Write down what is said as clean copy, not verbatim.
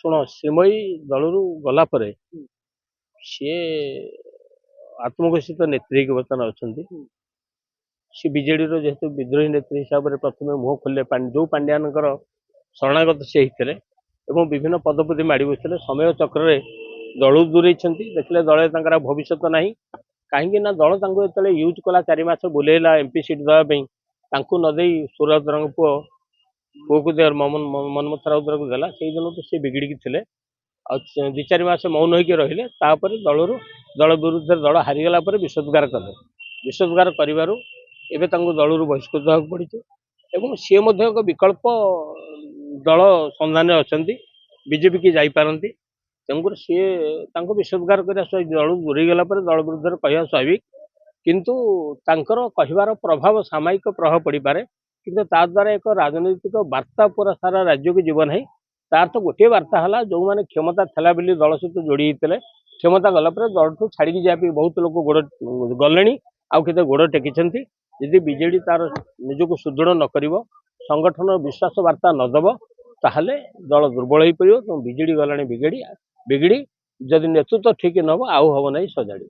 ଶୁଣ ଶ୍ରୀମୟୀ ଦଳରୁ ଗଲା ପରେ ସିଏ ଆତ୍ମଘୋଷିତ ନେତ୍ରୀ ହେଇକି ବର୍ତ୍ତମାନ ଅଛନ୍ତି। ସେ ବିଜେଡିର ଯେହେତୁ ବିଦ୍ରୋହୀ ନେତ୍ରୀ ହିସାବରେ ପ୍ରଥମେ ମୁହଁ ଖୋଲିଲେ ଯୋଉ ପାଣ୍ଡିଆନଙ୍କର ଶରଣାଗତ ସେ ହେଇଥିଲେ ଏବଂ ବିଭିନ୍ନ ପଦପଦୀ ମାଡ଼ି ବସିଥିଲେ। ସମୟ ଚକ୍ରରେ ଦଳରୁ ଦୂରେଇଛନ୍ତି। ଦେଖିଲେ ଦଳରେ ତାଙ୍କର ଭବିଷ୍ୟତ ନାହିଁ। କାହିଁକି ନା ଦଳ ତାଙ୍କୁ ଯେତେବେଳେ ୟୁଜ୍ କଲା 4 ମାସ ବୁଲେଇଲା ଏମ୍ପି ସିଟ୍ ଦେବା ପାଇଁ, ତାଙ୍କୁ ନ ଦେଇ ସୁରତଙ୍କ ପୁଅକୁ ମନ୍ମଥ ରାଉତରାୟକୁ ଦେଲା। ସେଇଦିନଠୁ ସେ ବିଗିଡ଼ିକି ଥିଲେ ଆଉ 2-4 ମାସ ମୌନ ହେଇକି ରହିଲେ। ତାପରେ ଦଳ ବିରୁଦ୍ଧରେ ଦଳ ହାରିଗଲା ପରେ ବିଷୋଦ୍ଗାର କଲେ। ବିଷୋଦ୍ଗାର କରିବାରୁ ଏବେ ତାଙ୍କୁ ଦଳରୁ ବହିଷ୍କୃତ ହେବାକୁ ପଡ଼ିଛି ଏବଂ ସିଏ ମଧ୍ୟ ଏକ ବିକଳ୍ପ ଦଳ ସନ୍ଧାନରେ ଅଛନ୍ତି। ବିଜେପି କି ଯାଇପାରନ୍ତି। ତେଣୁକରି ସିଏ ତାଙ୍କୁ ବିଷୋଦ୍ଗାର କରିବା ସହିତ ଦଳରୁ ଦୂରେଇ ଗଲା ପରେ ଦଳ ବିରୁଦ୍ଧରେ କହିବା ସ୍ୱାଭାବିକ। କିନ୍ତୁ ତାଙ୍କର କହିବାର ପ୍ରଭାବ ସାମୟିକ ପ୍ରଭାବ ପଡ଼ିପାରେ, କିନ୍ତୁ ତା ଦ୍ୱାରା ଏକ ରାଜନୈତିକ ବାର୍ତ୍ତା ପୁରା ସାରା ରାଜ୍ୟକୁ ଯିବ ନାହିଁ। ତାର ତ ଗୋଟିଏ ବାର୍ତ୍ତା ହେଲା, ଯେଉଁମାନେ କ୍ଷମତା ଥିଲା ବୋଲି ଦଳ ସହିତ ଯୋଡ଼ି ହେଇଥିଲେ, କ୍ଷମତା ଗଲା ପରେ ଦଳଠୁ ଛାଡ଼ିକି ଯିବା ପାଇଁ ବହୁତ ଲୋକ ଗଲେଣି, ଆଉ କେତେ ଗୋଡ଼ ଟେକିଛନ୍ତି। ଯଦି ବିଜେଡି ତାର ନିଜକୁ ସୁଦୃଢ଼ ନ କରିବ, ସଂଗଠନ ବିଶ୍ୱାସ ବାର୍ତ୍ତା ନ ଦେବ, ତାହେଲେ ଦଳ ଦୁର୍ବଳ ହୋଇପାରିବ। ତେଣୁ ବିଜେଡି ଗଲାଣି ବିଗିଡ଼ି ଯଦି ନେତୃତ୍ୱ ଠିକ୍ ନ ହେବ ଆଉ ହେବ ନାହିଁ ସଜାଡ଼ି।